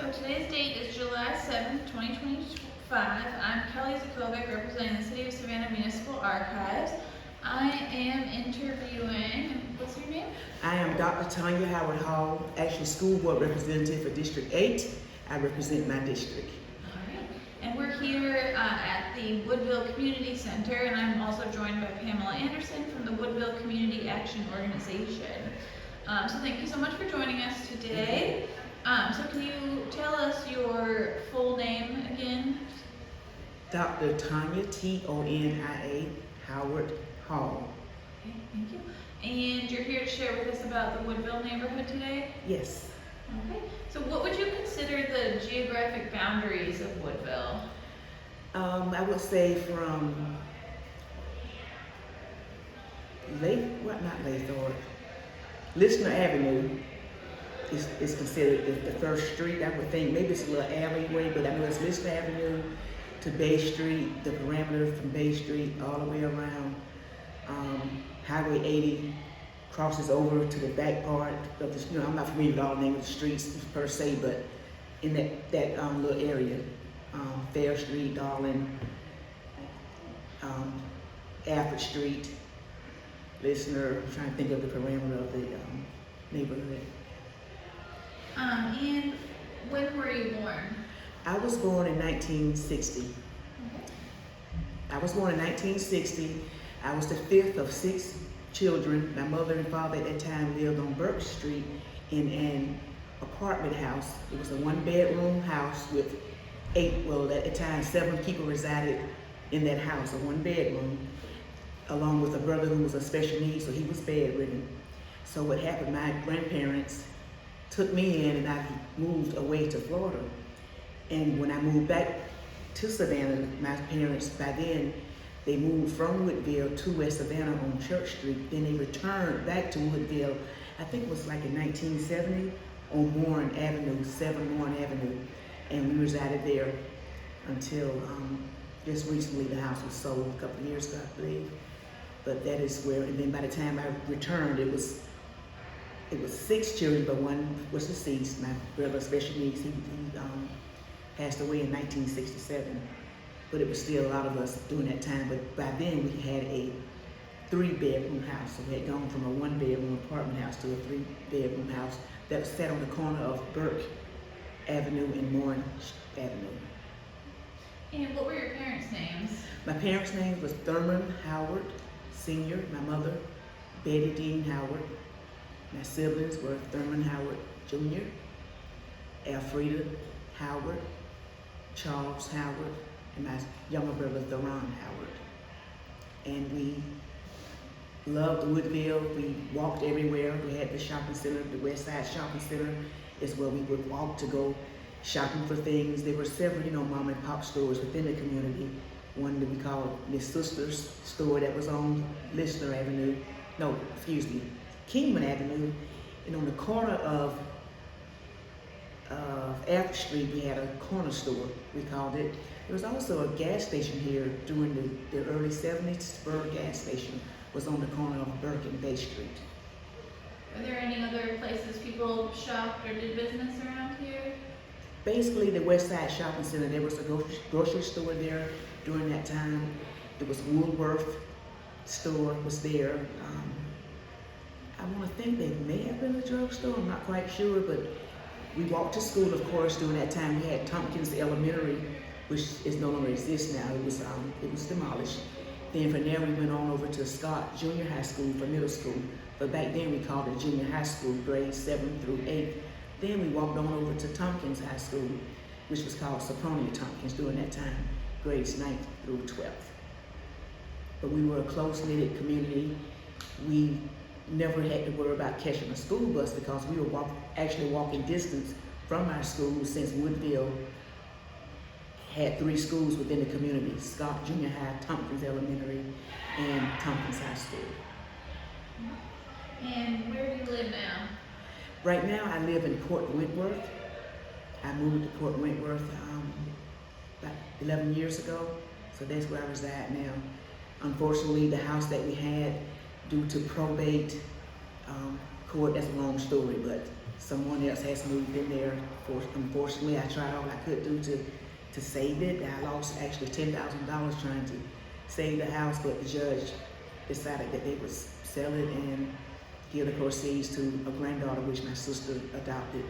So today's date is July 7th, 2025. I'm Kelly Zacovic, representing the City of Savannah Municipal Archives. I am interviewing, what's your name? I am Dr. Tonia Howard Hall, actually school board representative for District 8. I represent my district. Alright, and we're here at the Woodville Community Center, and I'm also joined by Pamela Anderson from the Woodville Community Action Organization. So thank you so much for joining us today. So can you tell us your full name again? Dr. Tonia, Tonia Howard Hall. Okay, thank you. And you're here to share with us about the Woodville neighborhood today? Yes. Okay. So what would you consider the geographic boundaries of Woodville? I would say from Listener Avenue is considered the first street. I would think maybe it's a little alleyway, but I know it's Listener Avenue to Bay Street, the perimeter from Bay Street all the way around. Highway 80 crosses over to the back part of the, I'm not familiar with all the names of the streets per se, but in that little area, Fair Street, Darling, Alfred Street, Listener. I'm trying to think of the perimeter of the neighborhood. And when were you born? I was born in 1960. Okay. I was born in 1960. I was the fifth of 6 children. My mother and father at that time lived on Burke Street in an apartment house. It was a 1-bedroom house with 7 people resided in that house, a 1-bedroom, along with a brother who was a special needs, so he was bedridden. So what happened, my grandparents took me in and I moved away to Florida. And when I moved back to Savannah, my parents, by then, they moved from Woodville to West Savannah on Church Street. Then they returned back to Woodville, I think it was like in 1970, on Warren Avenue, 7 Warren Avenue. And we resided there until just recently the house was sold a couple of years ago, I believe. But that is where, and then by the time I returned, it was 6 children, but one was deceased. My brother, special needs, he passed away in 1967. But it was still a lot of us during that time. But by then we had a 3-bedroom house. So we had gone from a 1-bedroom apartment house to a 3-bedroom house that was set on the corner of Burke Avenue and Warren Avenue. And what were your parents' names? My parents' names was Thurman Howard Sr., my mother, Betty Dean Howard. My siblings were Thurman Howard Jr., Alfreda Howard, Charles Howard, and my younger brother, Theron Howard. And we loved Woodville. We walked everywhere. We had the shopping center, the West Side Shopping Center is where we would walk to go shopping for things. There were several, mom and pop stores within the community. One that we called Miss Sister's store that was on Listener Avenue. No, excuse me, Kingman Avenue. And on the corner of Alfred Street, we had a corner store, we called it. There was also a gas station here during the early 70s. Spur gas station was on the corner of Burke and Bay Street. Are there any other places people shopped or did business around here? Basically, the West Side Shopping Center, there was a grocery store there during that time. There was Woolworth store was there. I want to think they may have been a drugstore, I'm not quite sure, but we walked to school, of course, during that time. We had Tompkins Elementary, which is no longer exists now. It was demolished. Then from there we went on over to Scott Junior High School for middle school. But back then we called it Junior High School, grades 7 through 8. Then we walked on over to Tompkins High School, which was called Sopronia Tompkins during that time, grades 9th through 12th. But we were a close-knit community. We never had to worry about catching a school bus because we were actually walking distance from our school, since Woodville had 3 schools within the community: Scott Junior High, Tompkins Elementary, and Tompkins High School. And where do you live now? Right now I live in Port Wentworth. I moved to Port Wentworth about 11 years ago, so that's where I reside now. Unfortunately, the house that we had, due to probate court, that's a long story, but someone else has moved in there. Unfortunately, I tried all I could do to save it. I lost actually $10,000 trying to save the house, but the judge decided that they would sell it and give the proceeds to a granddaughter, which my sister adopted.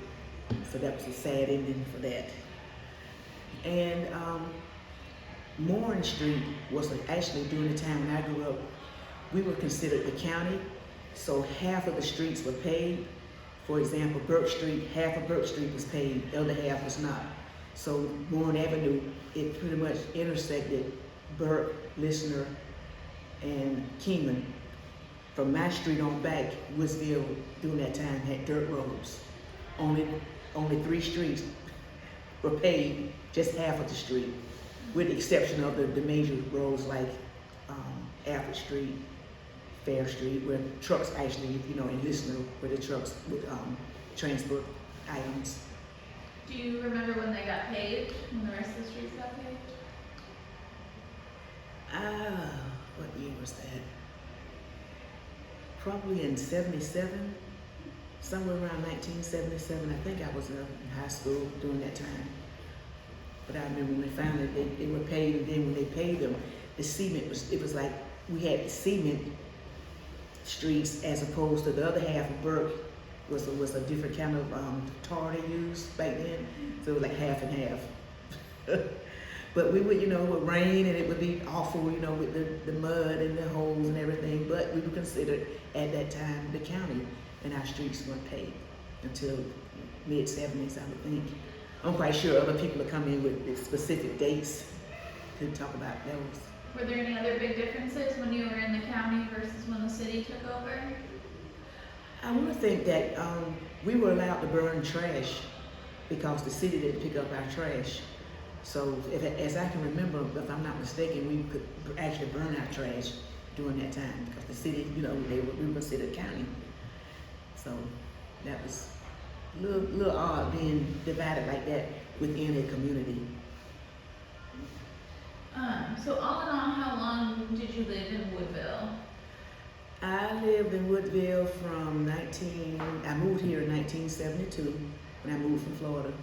So that was a sad ending for that. And Morin Street was actually during the time when I grew up, we were considered the county, so half of the streets were paved. For example, Burke Street, half of Burke Street was paved, the other half was not. So Morin Avenue, it pretty much intersected Burke, Listener, and Keenan. From my street on back, Woodville during that time had dirt roads. Only 3 streets were paved, just half of the street, with the exception of the major roads like Alfred Street, Fair Street, where trucks actually, in Listener, where the trucks would transport items. Do you remember when they got paved, when the rest of the streets got paved? What year was that? Probably in 77, somewhere around 1977. I think I was in high school during that time. But I remember when finally they were paved, and then when they paved them, the cement it was like we had cement streets as opposed to the other half of Burke was a different kind of tar they used back then. So it was like half and half. But we would, it would rain and it would be awful, with the mud and the holes and everything. But we were considered at that time the county, and our streets weren't paved until mid-70s, I would think. I'm quite sure other people are coming in with specific dates to talk about those. Were there any other big differences when you were in the county versus when the city took over? I want to think that we were allowed to burn trash because the city didn't pick up our trash. So, as I can remember, if I'm not mistaken, we could actually burn our trash during that time because the city, we were considered county. So that was a little odd being divided like that within a community. So all in all, how long did you live in Woodville? I lived in Woodville I moved here in 1972 when I moved from Florida,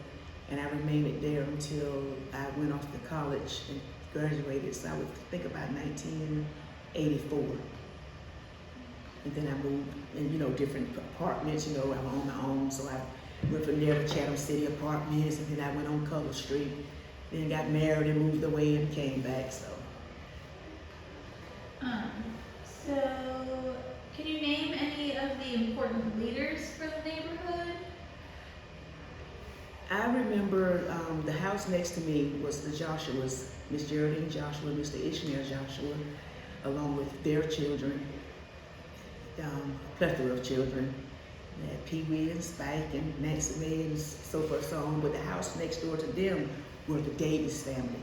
and I remained there until I went off to college and graduated, so I would think about 1984. And then I moved in, different apartments, I was on my own, so I went from there to Chatham City Apartments, and then I went on Color Street, then got married and moved away and came back, so. So can you name any of the important leaders for the neighborhood? I remember the house next to me was the Joshuas, Miss Geraldine Joshua, Mr. Ishmael Joshua, along with their children, plethora of children. They had Pee Wee and Spike and Maxime and so forth, so on. But the house next door to them were the Davis family.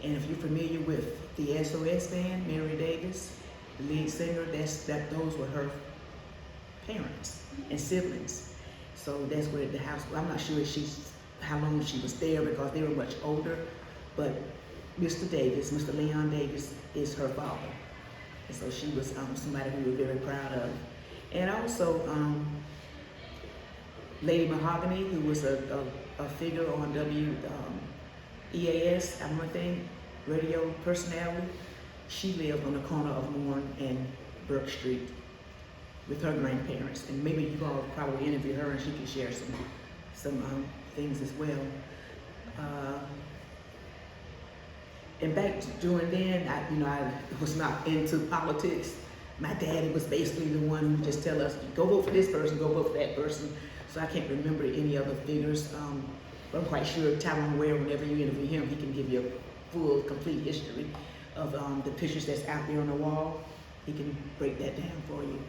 And if you're familiar with the SOS band, Mary Davis, the lead singer, those were her parents and siblings. So that's where the house, I'm not sure how long she was there because they were much older, but Mr. Davis, Mr. Leon Davis, is her father. And so she was somebody we were very proud of. And also Lady Mahogany, who was a figure on EAS, I want to think, radio personality. She lived on the corner of Morin and Burke Street with her grandparents. And maybe you all probably interview her and she can share some things as well. And back during then, I was not into politics. My daddy was basically the one who would just tell us, go vote for this person, go vote for that person. So I can't remember any other figures. But I'm quite sure Tyrone Ware, whenever you interview him, he can give you a full, complete history of the pictures that's out there on the wall. He can break that down for you.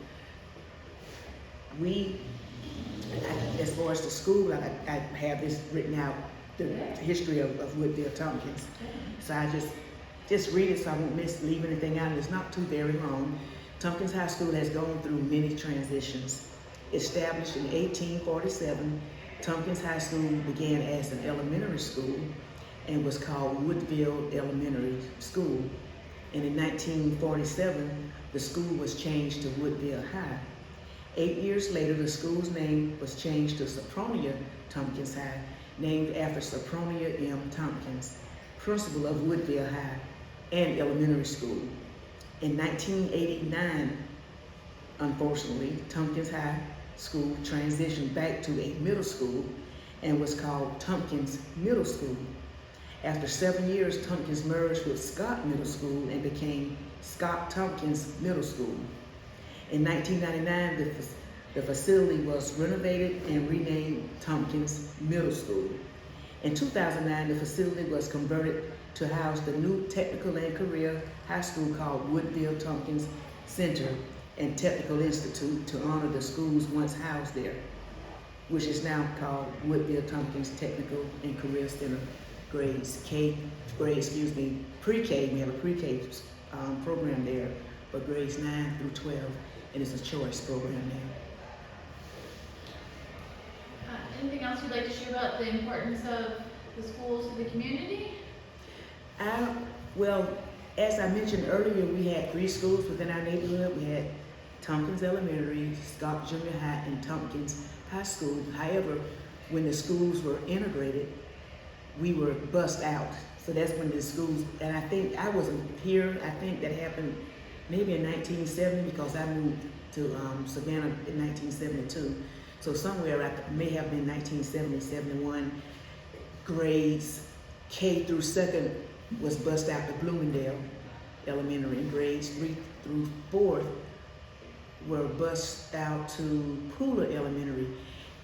As far as the school, I have this written out, the history of Woodville Tompkins. So I just read it so I won't leave anything out. It's not too very long. Tompkins High School has gone through many transitions. Established in 1847, Tompkins High School began as an elementary school and was called Woodville Elementary School. And in 1947, the school was changed to Woodville High. 8 years later, the school's name was changed to Sopronia Tompkins High, named after Sopronia M. Tompkins, principal of Woodville High and Elementary School. In 1989, unfortunately, Tompkins High School transitioned back to a middle school and was called Tompkins Middle School. After 7 years, Tompkins merged with Scott Middle School and became Scott Tompkins Middle School. In 1999, the facility was renovated and renamed Tompkins Middle School. In 2009, the facility was converted to house the new technical and career high school called Woodville Tompkins Center and Technical Institute to honor the schools once housed there, which is now called Woodville Tompkins Technical and Career Center. Pre-K, we have a pre-K program there, but grades 9 through 12, and it's a choice program there. Anything else you'd like to share about the importance of the schools to the community? Well, as I mentioned earlier, we had 3 schools within our neighborhood. We had Tompkins Elementary, Scott Junior High, and Tompkins High School. However, when the schools were integrated, we were bussed out. So that's when the schools, and I think I wasn't here, I think that happened maybe in 1970 because I moved to Savannah in 1972. So somewhere, may have been 1970, 71, grades K through 2nd was bussed out to Bloomingdale Elementary, and grades 3 through 4th were bussed out to Pooler Elementary,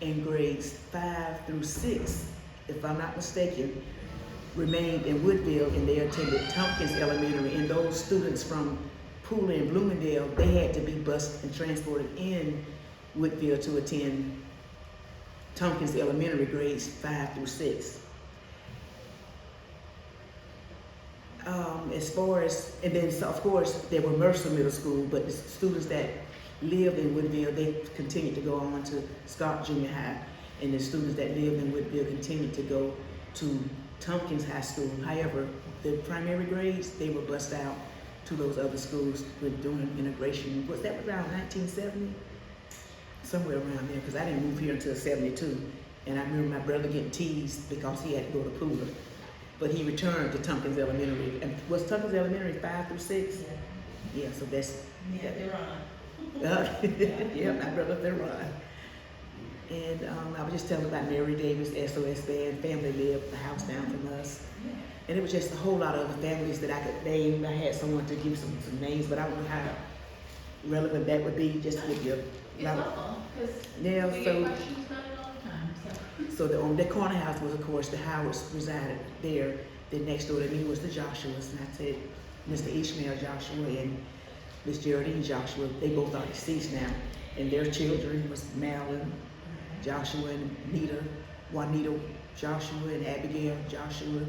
and grades 5 through 6, if I'm not mistaken, remained in Woodville, and they attended Tompkins Elementary. And those students from Pooler and Bloomingdale, they had to be bused and transported in Woodville to attend Tompkins Elementary, grades 5 through 6. And then so of course there were Mercer Middle School, but the students that lived in Woodville, they continued to go on to Scott Junior High, and the students that lived in Woodville continued to go to Tompkins High School. However, the primary grades, they were bused out to those other schools with doing integration. Was that around 1970? Somewhere around there, because I didn't move here until 72. And I remember my brother getting teased because he had to go to Pooler. But he returned to Tompkins Elementary. And was Tompkins Elementary 5 through 6? Yeah, so that's... Yeah, they're on. Yeah, my brother, they're on. And I was just telling about Mary Davis, SOS Band, family lived a house down from us. And it was just a whole lot of other families that I could name. I had someone to give some names, but I don't know how relevant that would be, just to give you It's helpful, because Yeah, we so- get questions about it all the time, so. So the corner house was, of course, the Howards resided there. Then next door to me was the Joshuas, and I said Mr. Ishmael Joshua and Miss Geraldine Joshua. They both are deceased now, and their children was Marilyn Joshua and Juanita Joshua and Abigail Joshua.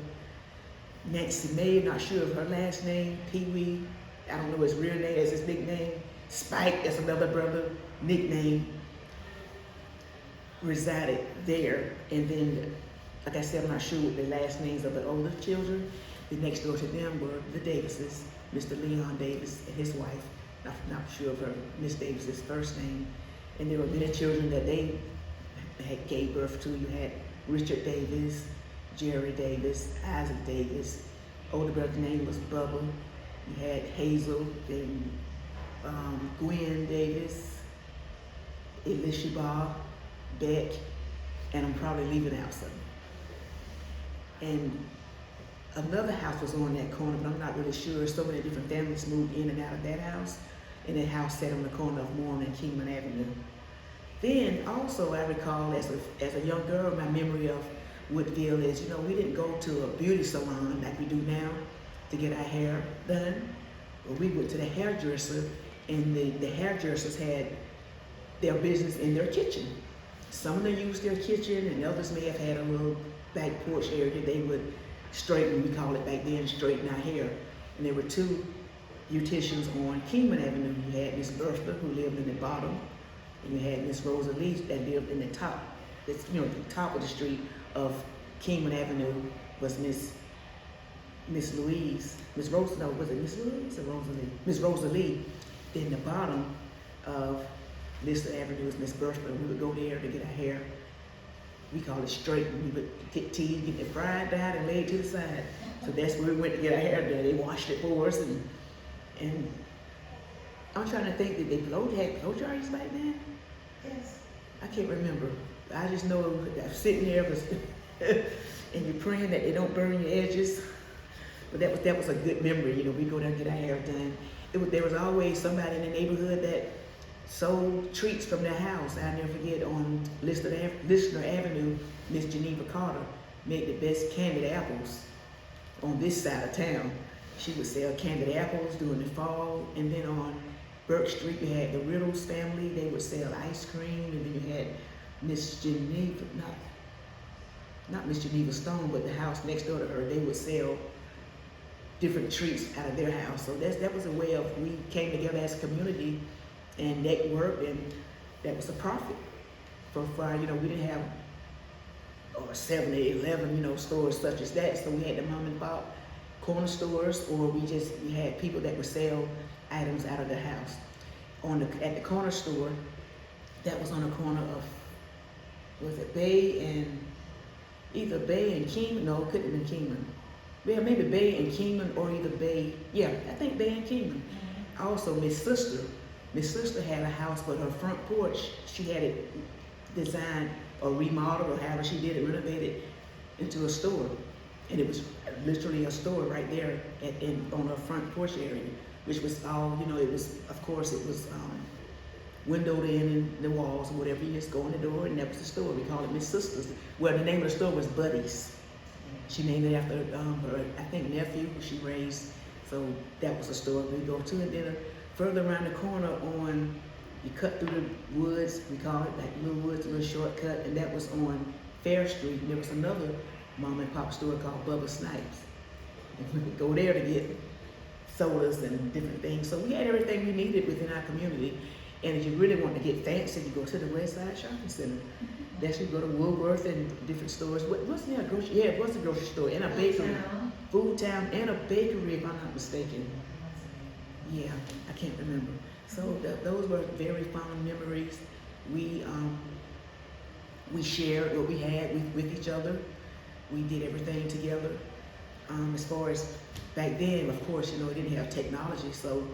Nancy May, not sure of her last name. Pee Wee, I don't know his real name, that's his nickname. Spike, that's another brother, nickname. Resided there, and then, like I said, I'm not sure what the last names of the older children. The next door to them were the Davises, Mr. Leon Davis and his wife. Not sure of her, Miss Davis's first name. And there were many children that they had gave birth to. You had Richard Davis, Jerry Davis, Isaac Davis. Older brother's name was Bubba. You had Hazel and Gwen Davis, Elishaba, Beck, and I'm probably leaving out some. And another house was on that corner, but I'm not really sure. So many different families moved in and out of that house, and that house sat on the corner of Warren and Kingman Avenue. Then also I recall as a young girl, my memory of Woodville is, we didn't go to a beauty salon like we do now to get our hair done. But we went to the hairdresser, and the hairdressers had their business in their kitchen. Some of them used their kitchen, and others may have had a little back porch area. They would straighten, we call it back then, straighten our hair. And there were 2 beauticians on Kingman Avenue. You had Miss Bertha, who lived in the bottom, and you had Miss Rosalie that lived in the top. That's, the top of the street of Kingman Avenue was Miss Louise. Miss Rose, no, was it Miss Louise or Rosalie? Miss Rosalie. Then the bottom of Lister Avenue is Miss Birchman. We would go there to get our hair. We call it straightened. We would get teas, get it fried down and laid to the side. So that's where we went to get our hair done. They washed it for us, and I'm trying to think, did they had blow dryers back then? Yes. I can't remember. I just know that I'm sitting there and you're praying that they don't burn your edges. But that was a good memory. You know, we go down and get our hair done. There was always somebody in the neighborhood that sold treats from their house. I'll never forget, on Lister Avenue, Miss Geneva Carter made the best candied apples on this side of town. She would sell candied apples during the fall, and then on Burke Street, you had the Riddles family. They would sell ice cream, and then you had Miss Geneva, not Miss Geneva Stone, but the house next door to her. They would sell different treats out of their house. So that was a way of, we came together as a community and networked, and that was a profit for you know, we didn't have 7 or 11, you know, stores such as that. So we had the mom and pop corner stores, or we had people that would sell items out of the house. At the corner store, that was on the corner of, was it either Bay and Kingman? No, it couldn't have been Kingman. Yeah, maybe Bay and Kingman, or either Bay, yeah, I think Bay and Kingman. Also, Miss Sister had a house, but her front porch, she had it designed or remodeled, or however she did it, renovated into a store. And it was literally a store right there on her front porch area, which was all, you know, it was, of course, it was windowed in the walls or whatever. You just go in the door, and that was the store. We call it Miss Sister's. Well, the name of the store was Buddy's. She named it after her, I think, nephew who she raised. So that was the store we go to. And then further around the corner you cut through the woods, we call it, like little woods, a little shortcut, and that was on Fair Street. And there was another mom and pop store called Bubba Snipes. And we would go there to get sodas and different things. So we had everything we needed within our community. And if you really want to get fancy, you go to the West Side Shopping Center. That's you go to Woodworth and different stores. What's near a grocery? Yeah, it was a grocery store and a bakery. Food Town and a bakery, if I'm not mistaken. Yeah, I can't remember. So those were very fond memories. We shared what we had with each other. We did everything together. As far as back then, of course, you know, we didn't have technology, so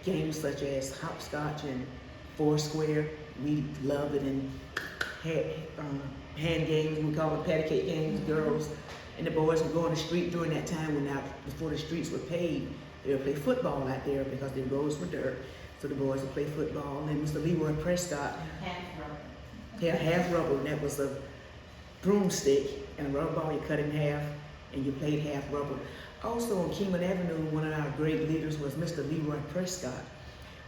games such as hopscotch and Foursquare, we loved it, and had hand games, we call them patty cake games, girls and the boys would go on the street during that time before the streets were paved. They would play football out there because the roads were dirt. So the boys would play football, and Mr. Leroy Prescott had half rubber, and that was a broomstick and a rubber ball. You cut in half and you played half rubber. Also on Kingman Avenue, one of our great leaders was Mr. Leroy Prescott.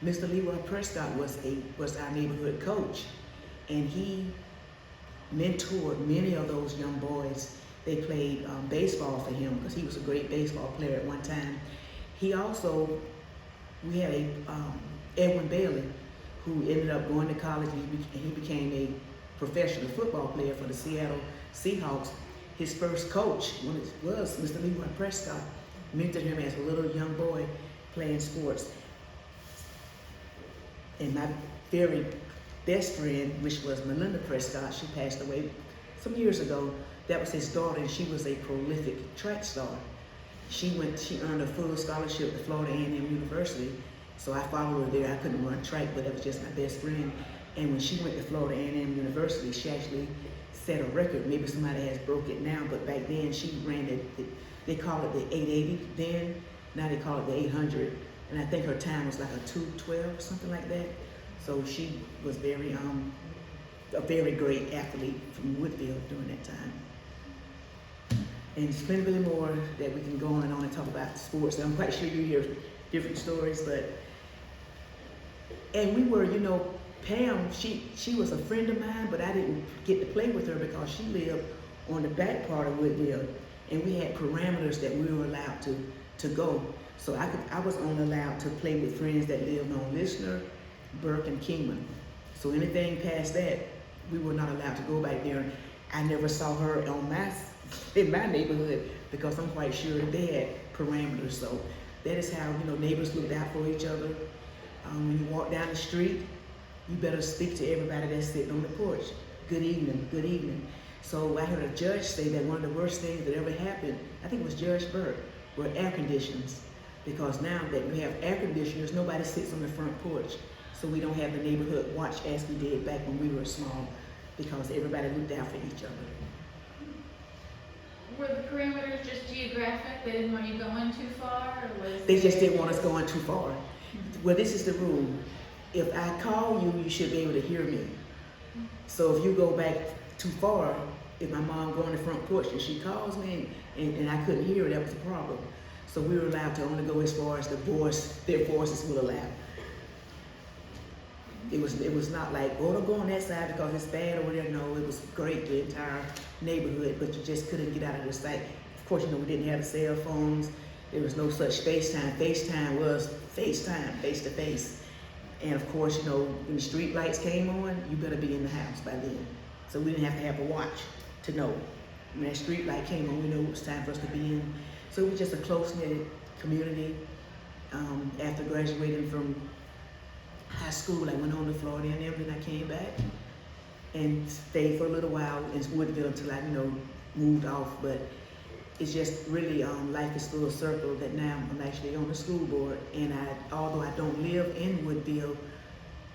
Mr. Leroy Prescott was our neighborhood coach, and he mentored many of those young boys. They played baseball for him because he was a great baseball player at one time. We had Edwin Bailey, who ended up going to college, and he became a professional football player for the Seattle Seahawks. His first coach was Mr. Leroy Prescott, mentored him as a little young boy playing sports. And my very best friend, which was Melinda Prescott, she passed away some years ago. That was his daughter, and she was a prolific track star. She earned a full scholarship at Florida A&M University. So I followed her there. I couldn't run track, but that was just my best friend. And when she went to Florida A&M University, she actually set a record. Maybe somebody has broke it now, but back then she ran they call it the 880 then. Now they call it the 800. And I think her time was like a 2:12 or something like that. So she was a very great athlete from Woodville during that time. And there's plenty more that we can go on and talk about sports. I'm quite sure you hear different stories, and we were, you know, Pam, she was a friend of mine, but I didn't get to play with her because she lived on the back part of Woodville, and we had parameters that we were allowed to go. So I was only allowed to play with friends that lived on Lister, Burke, and Kingman. So anything past that, we were not allowed to go back there. I never saw her in my neighborhood because I'm quite sure they had parameters. So that is how, you know, neighbors looked out for each other. When you walk down the street, you better speak to everybody that's sitting on the porch. Good evening, good evening. So I heard a judge say that one of the worst things that ever happened, I think it was Judge Burke, were air conditioners. Because now that we have air conditioners, nobody sits on the front porch. So we don't have the neighborhood watch as we did back when we were small, because everybody looked out for each other. Were the parameters just geographic? They didn't want you going too far, or was They just didn't want us going too far. Well, this is the rule. If I call you, you should be able to hear me. So if you go back too far, if my mom go on the front porch and she calls me and I couldn't hear her, that was a problem. So we were allowed to only go as far as their voices will allow. It was not like, oh, don't go on that side because it's bad or whatever. No, it was great, the entire neighborhood, but you just couldn't get out of the sight. Of course, we didn't have the cell phones. There was no such FaceTime. FaceTime was FaceTime, face to face. And of course, when the street lights came on, you better be in the house by then. So we didn't have to have a watch to know. When that street light came on, we knew it was time for us to be in. So it was just a close-knit community. After graduating from high school, I went on to Florida and everything. I came back and stayed for a little while in Woodville until I, moved off. But it's just really, life is full circle that now I'm actually on the school board. And although I don't live in Woodville,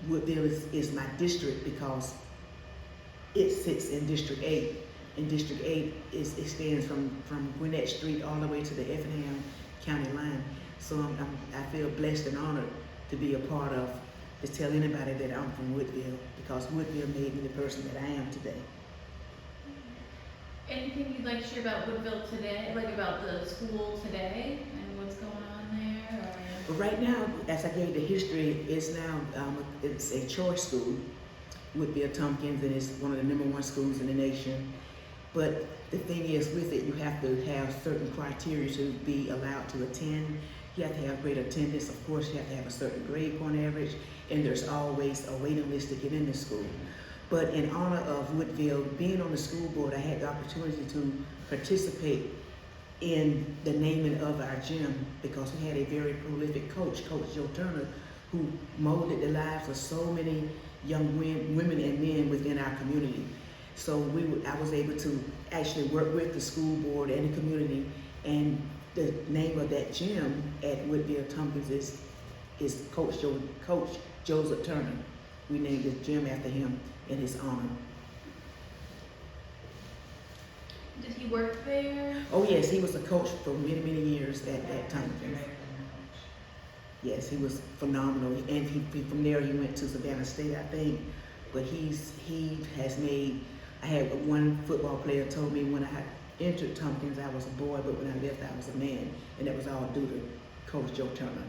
Woodville is my district because it sits in District 8. And District 8 extends from Gwinnett Street all the way to the Effingham County line. So I feel blessed and honored to be a part of, to tell anybody that I'm from Woodville, because Woodville made me the person that I am today. Anything you'd like to share about Woodville today, like about the school today and what's going on there? Or? But right now, as I gave the history, it's a choice school, Woodville Tompkins, and it's one of the #1 schools in the nation. But the thing is, with it, you have to have certain criteria to be allowed to attend. You have to have great attendance. Of course, you have to have a certain grade point average, and there's always a waiting list to get into school. But in honor of Woodville being on the school board, I had the opportunity to participate in the naming of our gym because we had a very prolific coach, Coach Joe Turner, who molded the lives of so many young women and men within our community. So I was able to actually work with the school board and the community, and the name of that gym at Woodville Tompkins is Coach Joseph Turner. We named the gym after him in his honor. Did he work there? Oh yes, he was a coach for many, many years at Tompkins. Yes, he was phenomenal, and from there he went to Savannah State, I think. But he has made. I had one football player told me when I entered Tompkins I was a boy, but when I left I was a man, and that was all due to Coach Joe Turner.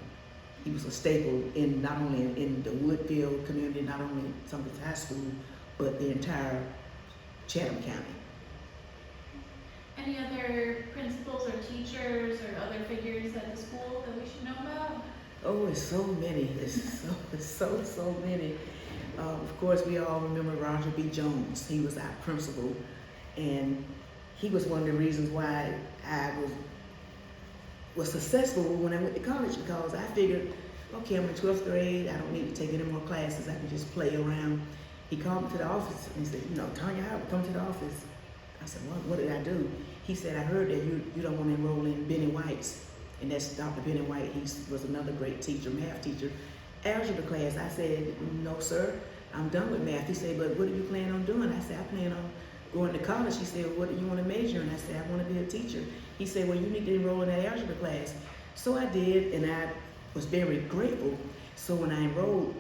He was a staple in not only in the Woodville community, not only Tompkins High School, but the entire Chatham County. Any other principals or teachers or other figures at the school that we should know about? Oh, it's so many. It's so many. Of course, we all remember Roger B. Jones. He was our principal, and he was one of the reasons why I was successful when I went to college, because I figured, okay, I'm in 12th grade. I don't need to take any more classes. I can just play around. He called me to the office and he said, Tonia, come to the office. I said, what did I do? He said, I heard that you don't want to enroll in Benny White's. And that's Dr. Benny White. He was another great teacher, math teacher. Algebra class. I said, no, sir, I'm done with math. He said, but what do you plan on doing? I said, I plan on going to college. He said, what do you want to major in? I said, I want to be a teacher. He said, well, you need to enroll in that algebra class. So I did, and I was very grateful. So when I enrolled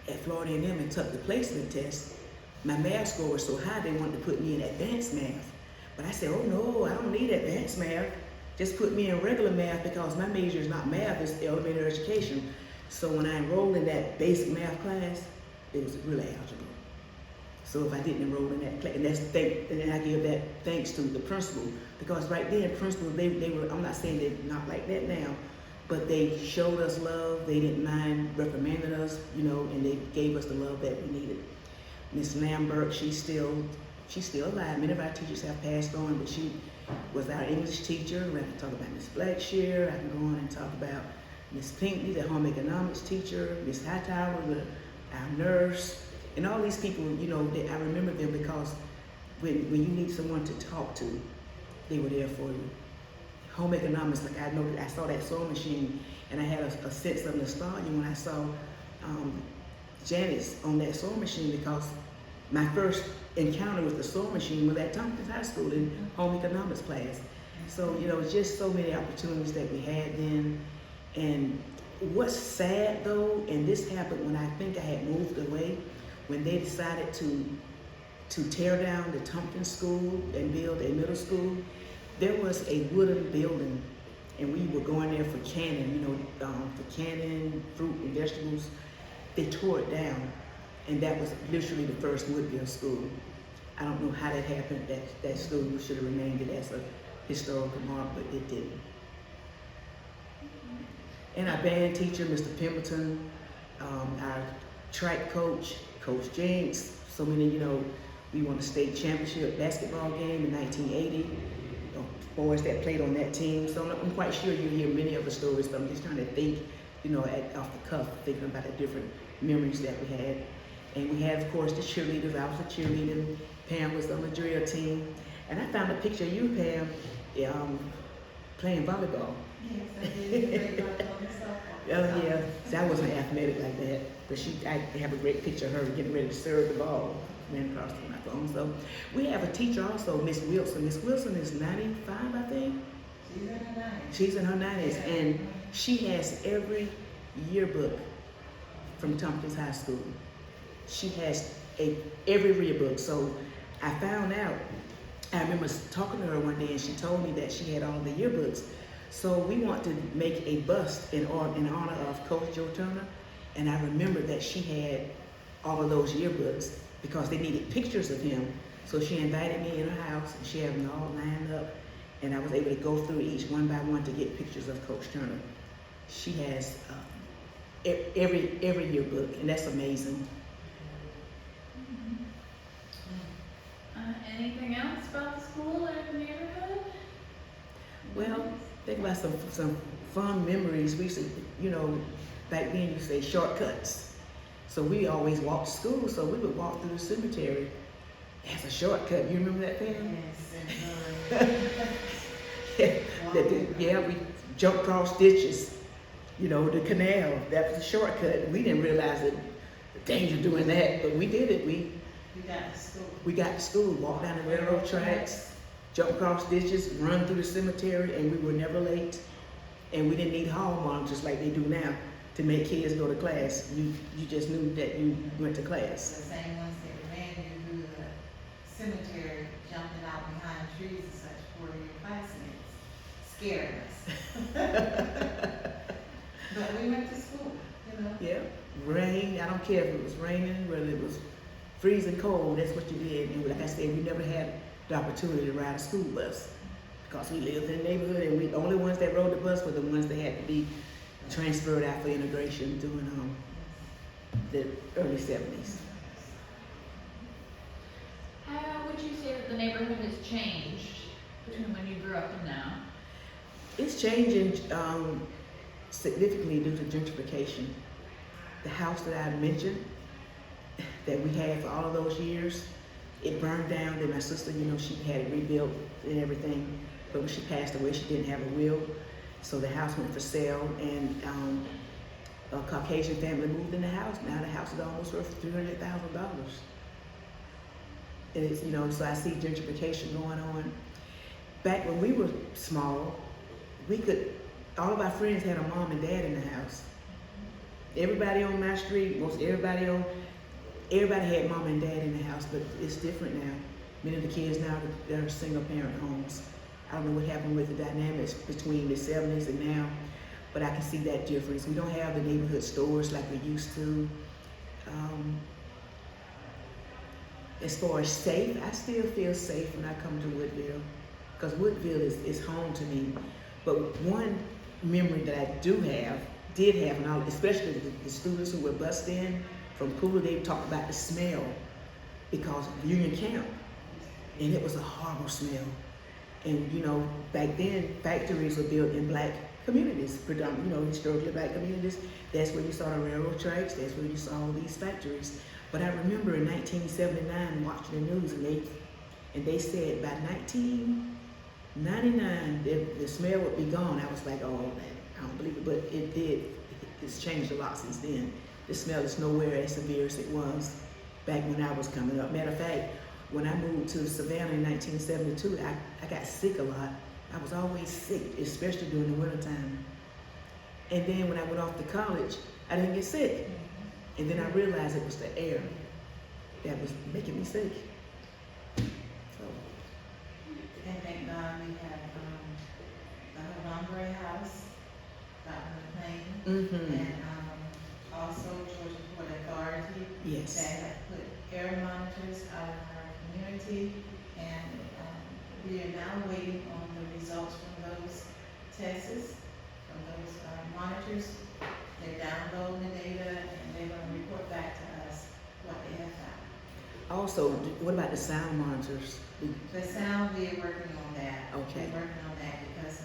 at Florida A&M and took the placement test, my math score was so high they wanted to put me in advanced math. But I said, oh no, I don't need advanced math. Just put me in regular math, because my major is not math, it's elementary education. So when I enrolled in that basic math class, it was really algebra. So if I didn't enroll in that class, and then I give that thanks to the principal, because right then principals, they were, I'm not saying they're not like that now, but they showed us love. They didn't mind reprimanding us, and they gave us the love that we needed. Miss Lambert, she's still alive. Many of our teachers have passed on, but she was our English teacher. I can talk about Miss Blackshear. I can go on and talk about Miss Pinckney, the home economics teacher. Miss Hightower, the our nurse, and all these people, you know, I remember them because when you need someone to talk to, they were there for you. Home economics, like I saw that sewing machine, and I had a sense of nostalgia when I saw Janice on that sewing machine, because my first encounter with the sewing machine was at Tompkins High School in home economics class. So, you know, just so many opportunities that we had then. And what's sad though, and this happened when I think I had moved away, when they decided to tear down the Tompkins School and build a middle school, there was a wooden building, and we were going there for canning, you know, for canning fruit and vegetables. They tore it down, and that was literally the first Woodville school. I don't know how that happened. That school should have remained as a historical mark, but it didn't. And our band teacher, Mr. Pemberton, our track coach, Coach Jenks, so many, you know, we won a state championship basketball game in 1980. Boys that played on that team. So I'm quite sure you hear many of the stories, but I'm just trying to think, you know, off the cuff, thinking about the different memories that we had. And we had, of course, the cheerleaders. I was a cheerleader. Pam was on the drill team. And I found a picture of you, Pam, playing volleyball. Yes, I did. Oh yeah, so I wasn't athletic like that, but I have a great picture of her getting ready to serve the ball. Ran across to my phone. So we have a teacher also, Miss Wilson. Miss Wilson is 95, I think. She's in her 90s. She's in her 90s, Yeah. and she has every yearbook from Tompkins High School. She has every yearbook. So I found out, I remember talking to her one day, and she told me that she had all the yearbooks. So we want to make a bust in honor of Coach Joe Turner, and I remember that she had all of those yearbooks because they needed pictures of him. So she invited me in her house, and she had them all lined up, and I was able to go through each one by one to get pictures of Coach Turner. She has every yearbook, and that's amazing. Anything else about the school or the neighborhood? Well, think about some fun memories. We used to, you know, back then you say shortcuts. So we always walked to school, so we would walk through the cemetery as a shortcut. You remember that, Pam? Yes, Yeah, we jumped across ditches, you know, the canal. That was a shortcut. We didn't realize the danger doing that, but we did it. We got to school. We got to school, walked down the railroad tracks, jumped across ditches, run through the cemetery, and we were never late. And we didn't need hall monitors like they do now to make kids go to class. You just knew that you went to class. The same ones that ran you through the cemetery, jumping out behind trees and such for your classmates, scared us. But we went to school, you know. Yeah, rain, I don't care if it was raining, whether it was freezing cold, that's what you did. And like I said, we never had the opportunity to ride a school bus because we lived in the neighborhood, and the only ones that rode the bus were the ones that had to be transferred out for integration during the early 70s. How would you say that the neighborhood has changed between when you grew up and now? It's changing significantly due to gentrification. The house that I mentioned that we had for all of those years, it burned down. Then my sister, you know, she had it rebuilt and everything, but when she passed away, she didn't have a will. So the house went for sale, and a Caucasian family moved in the house. Now the house is almost worth $300,000. And it's, you know, so I see gentrification going on. Back when we were small, all of our friends had a mom and dad in the house. Everybody on my street, everybody had mom and dad in the house, but it's different now. Many of the kids now, they're single parent homes. I don't know what happened with the dynamics between the 70s and now, but I can see that difference. We don't have the neighborhood stores like we used to. As far as safe, I still feel safe when I come to Woodville, because Woodville is home to me. But one memory that I did have, and especially the students who were bused in from Cooler, they talked about the smell because of Union Camp, and it was a horrible smell. And you know, back then factories were built in black communities, predominantly, historically black communities. That's where you saw the railroad tracks, that's where you saw all these factories. But I remember in 1979 watching the news, and they said by 1999 the smell would be gone. I was like, oh, man, I don't believe it, but it did. It's changed a lot since then. The smell is nowhere as severe as it was back when I was coming up. Matter of fact, when I moved to Savannah in 1972, I got sick a lot. I was always sick, especially during the wintertime. And then when I went off to college, I didn't get sick. And then I realized it was the air that was making me sick. So. And thank God we have, the Hombre House, Dr. McLean, Mm-hmm. and, also Georgia Port Authority. Yes. That have put air monitors out in our community, and, we are now waiting on the results from those tests, from those, monitors. They're downloading the data, and they're gonna report back to us what they have found. Also, what about the sound monitors? The sound, we're working on that. Okay. We're working on that because,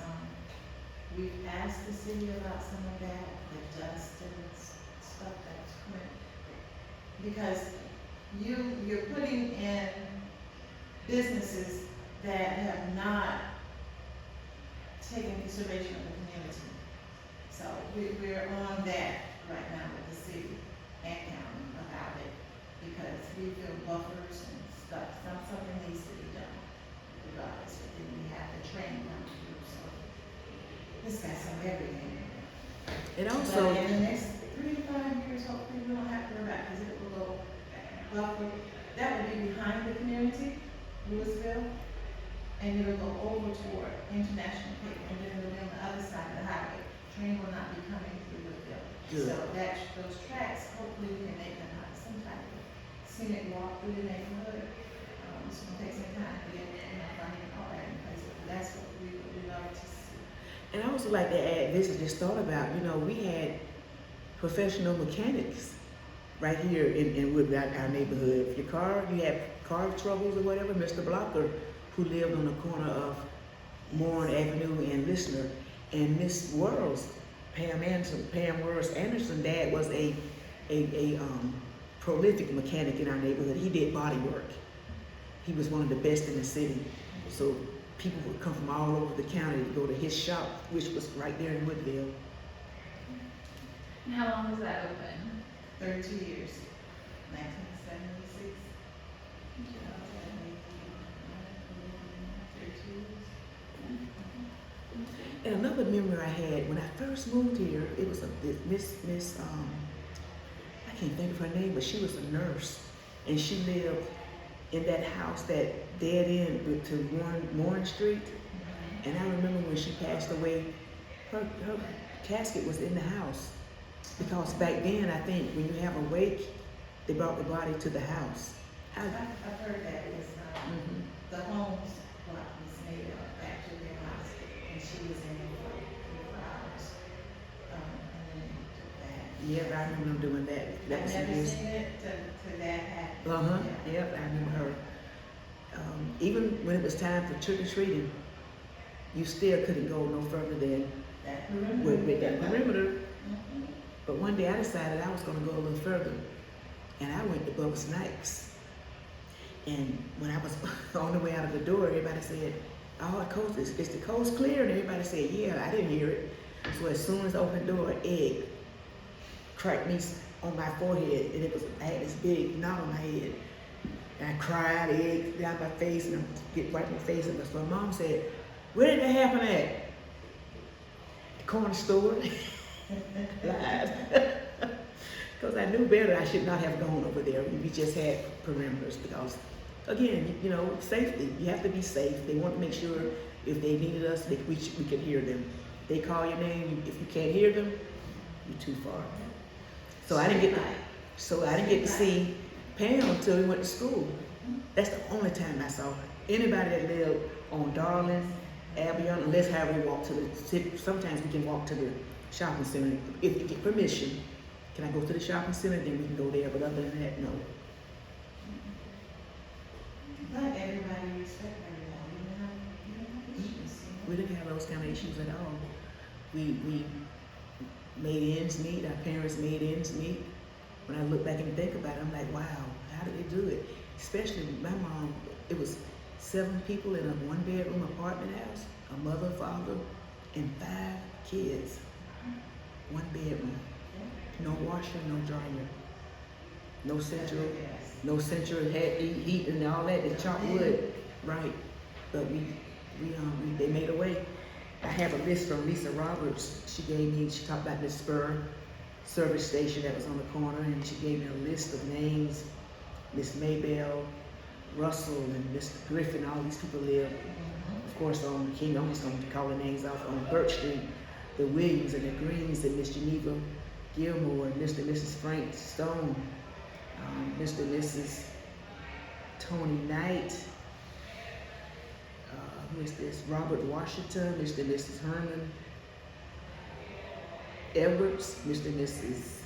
we've asked the city about some of that, the dust and stuff that's coming. Because you're putting in businesses that have not taken consideration of the community. So we're on that right now with the city and county about it, because we feel buffers and stuff, something needs to be done regardless, but then we have the training come to do, so this got some everything. And also, But in the next 3 to 5 years, hopefully we don't have to worry about, because it will go buffer, that will be behind the community, Woodville, and it'll go over toward International Cape, and then it'll be on the other side of the highway. Train will not be coming through Woodville. Good. So those tracks, hopefully we can make them out some type of scenic walk through the neighborhood. It's gonna take some time to get, funding and all that in place, but that's what we would love to see. and I also like to add this, I just thought about, we had professional mechanics right here in Woodville, our neighborhood. If you had car troubles or whatever, Mr. Blocker, who lived on the corner of Moore Avenue and Listener, and Miss Worlds, Pam Worlds Anderson, dad was a prolific mechanic in our neighborhood. He did body work. He was one of the best in the city. So people would come from all over the county to go to his shop, which was right there in Woodville. And how long was that open? 32 years, 1976. 32 years. And another memory I had when I first moved here, it was Miss I can't think of her name, but she was a nurse, and she lived in that house that dead end to Warren Street. And I remember when she passed away, her casket was in the house, because back then I think when you have a wake, they brought the body to the house. I've heard that it's, Mhm. the homes block was made up back to their house, and she was in there for 3 hours. And then they took that. Yeah, I remember them doing that. That was I've never years. seen it to that happen. Uh-huh, Yeah. yep, I remember her. Even when it was time for trick-or-treating, you still couldn't go no further than That with that perimeter. Mhm. But one day I decided I was gonna go a little further, and I went to Bubba Snipes. And when I was on the way out of the door, everybody said, "Oh, is the coast clear?" And everybody said, "Yeah." I didn't hear it. So as soon as I opened the door, an egg cracked me on my forehead, and I had this big knot on my head. And I cried, egg down my face, and I get right in my face. And so my mom said, "Where did that happen at?" The corner store. Lied. Because I knew better. I should not have gone over there. We just had perimeters because, again, safety. You have to be safe. They want to make sure if they needed us, we could hear them. They call your name. If you can't hear them, you're too far. So I didn't get to see Pam until we went to school. That's the only time I saw her. Anybody that lived on Darling, Albion, unless how we walk to the city. Sometimes we can walk to the shopping center if we get permission. Can I go to the shopping center? Then we can go there. But other than that, no. But everybody respect everybody. You know, We didn't have those kind of issues at all. we made ends meet, our parents made ends meet. When I look back and think about it, I'm like, wow, how did they do it? Especially my mom, it was 7 people in a 1-bedroom apartment house, a mother, father, and 5 kids. 1 bedroom. No washer, no dryer. No central heat and all that, they chopped wood, right? But they made a way. I have a list from Lisa Roberts. She talked about this Spur service station that was on the corner, and she gave me a list of names. Miss Maybell, Russell, and Mr. Griffin, all these people live, of course, on King. I'm just going to call the names off on Birch Street. The Williams and the Greens and Miss Geneva Gilmore, and Mr. and Mrs. Frank Stone, Mr. and Mrs. Tony Knight, who is this? Robert Washington, Mr. and Mrs. Herman Edwards, Mr. and Mrs.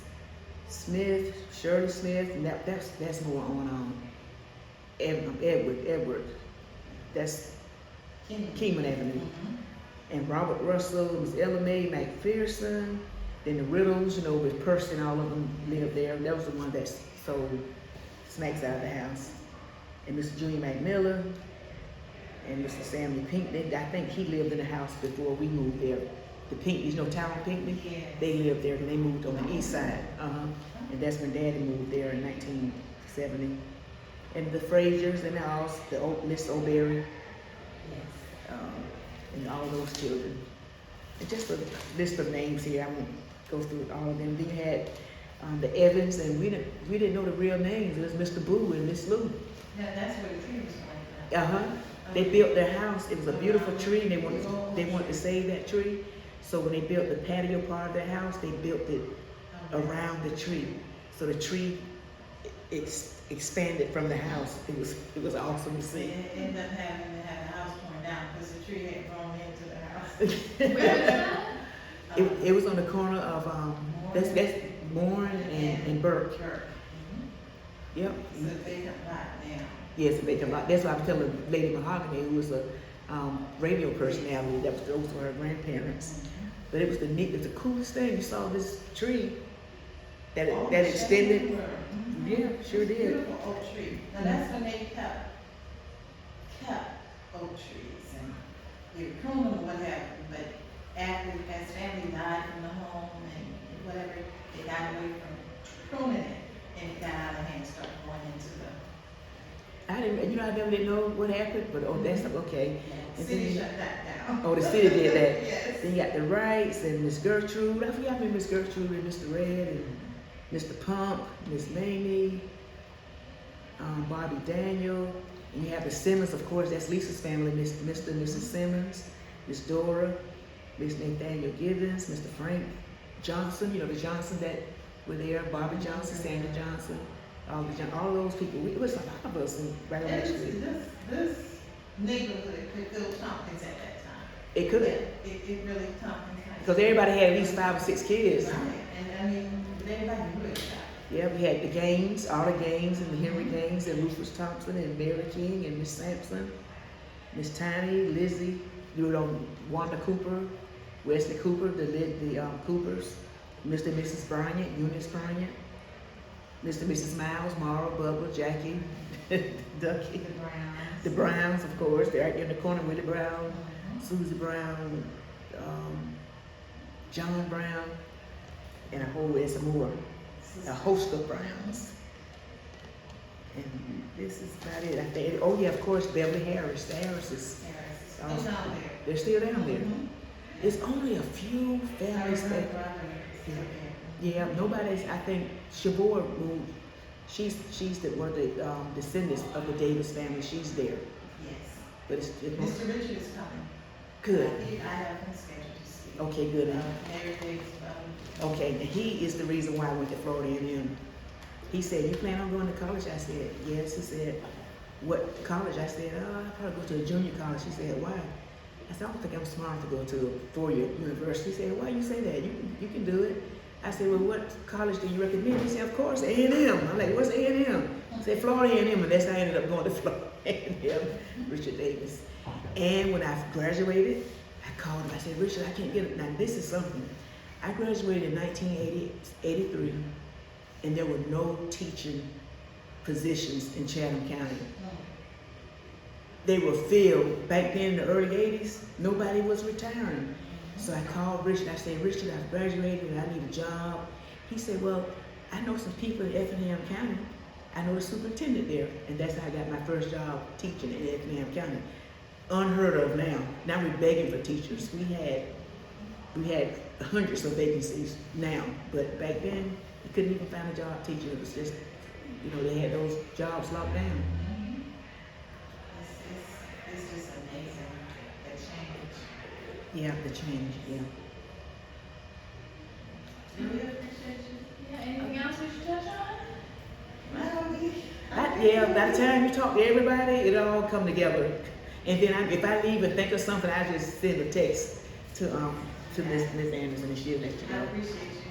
Smith, Shirley Smith, and that's more on Edward. That's Kingman Avenue. And Robert Russell, Miss Ella Mae McPherson, then the Riddles, with Percy and all of them lived there. That was the one that sold snacks out of the house. And Mr. Junior McMillan and Mr. Samuel Pinkney. I think he lived in the house before we moved there. The Pinckneys, Town Pinkney? Yes. They lived there, and they moved on the east side. And that's when Daddy moved there in 1970. And the Frasers and the house, Miss O'Berry, and all those children. And just a list of names here. I won't go through all of them. Then you had the Evans, and we didn't know the real names. It was Mr. Boo and Miss Lou. Yeah, that's where the tree was from. They built their house. It was a beautiful tree, and they wanted to save that tree. So when they built the patio part of their house, they built it around the tree. So the tree expanded from the house. It was awesome to see. They ended up having to have the house torn down because the tree had grown into the house. Where was that? It was on the corner of that's Morin and Burke. Yep. So they come back now. Yes, they come out. That's why I was telling Lady Mahogany, who was a radio personality. Those were her grandparents. But it was the coolest thing. You saw this tree that extended. Yeah, sure did. Beautiful oak tree. Now that's when they kept oak trees, and they were pruning them or what have you, but as family died from the home and whatever, they got away from pruning it, and it got out of hand, started going into the. I never did know what happened, but that's okay. The city shut that down. Oh, the city did that. Yes. Then you got the Wrights and Miss Gertrude. I forgot Miss Gertrude and Mr. Red and Mr. Pump, Miss Mamie, Bobby Daniel. And you have the Simmons, of course, that's Lisa's family, Mr. and Mrs. Simmons, Miss Dora, Miss Nathaniel Gibbons, Mr. Frank Johnson, the Johnson that were there, Bobby Johnson, Sandy Johnson, all those people. It was a lot of us right on that street. This neighborhood could build Tompkins at that time. It could. Yeah, it really Tompkins. Because everybody had at least 5 or 6 kids. Right, and everybody knew it. Yeah, we had the Gaines, all the Gaines, and the Henry Gaines, and Rufus Thompson, and Mary King, and Miss Sampson, Miss Tiny, Lizzie, Wanda Cooper, Wesley Cooper, the Coopers, Mr. and Mrs. Bryant, Eunice Bryant, Mr. and Mrs. Miles, Mara, Bubba, Jackie, Ducky, the Browns, of course, they're right there in the corner, Willie Brown, Susie Brown, John Brown, and some more. A host of Browns. And this is about it. I think. Oh yeah, of course, Beverly Harris. The Harrises. Still down there. They're still down there. It's only a few families that. Yeah, nobody's. I think Shavor moved. She's one of the descendants of the Davis family. She's there. Yes. But it's Mr. Richard is coming. good. I have him scheduled to see. Okay, good. Mary Davis. Okay, and he is the reason why I went to Florida A&M. He said, "You plan on going to college?" I said, "Yes." He said, "What college?" I said, "I'll probably go to a junior college." He said, "Why?" I said, "I don't think I'm smart to go to a 4-year university." He said, "Why you say that? You can do it." I said, "Well, what college do you recommend?" He said, "Of course, A&M." I'm like, "What's A&M?" He said, "Florida A&M," and that's how I ended up going to Florida A&M, Richard Davis. And when I graduated, I called him, I said, Richard, I can't get it. Now, this is something. I graduated in 1983, and there were no teaching positions in Chatham County. They were filled. Back then in the early 80s, nobody was retiring. So I called Richard, I said, Richard, I've graduated and I need a job. He said, well, I know some people in Effingham County. I know the superintendent there. And that's how I got my first job teaching in Effingham County. Unheard of now. Now we're begging for teachers. We had hundreds of vacancies now, but back then you couldn't even find a job teaching. It was just, they had those jobs locked down. It's just amazing, the change. Yeah, the change, yeah. Really appreciate you. Yeah, anything else we should touch on? By the time you talk to everybody, it all come together. And then if I leave and think of something, I just send a text to Miss Anderson and she'll let you I know. appreciate you.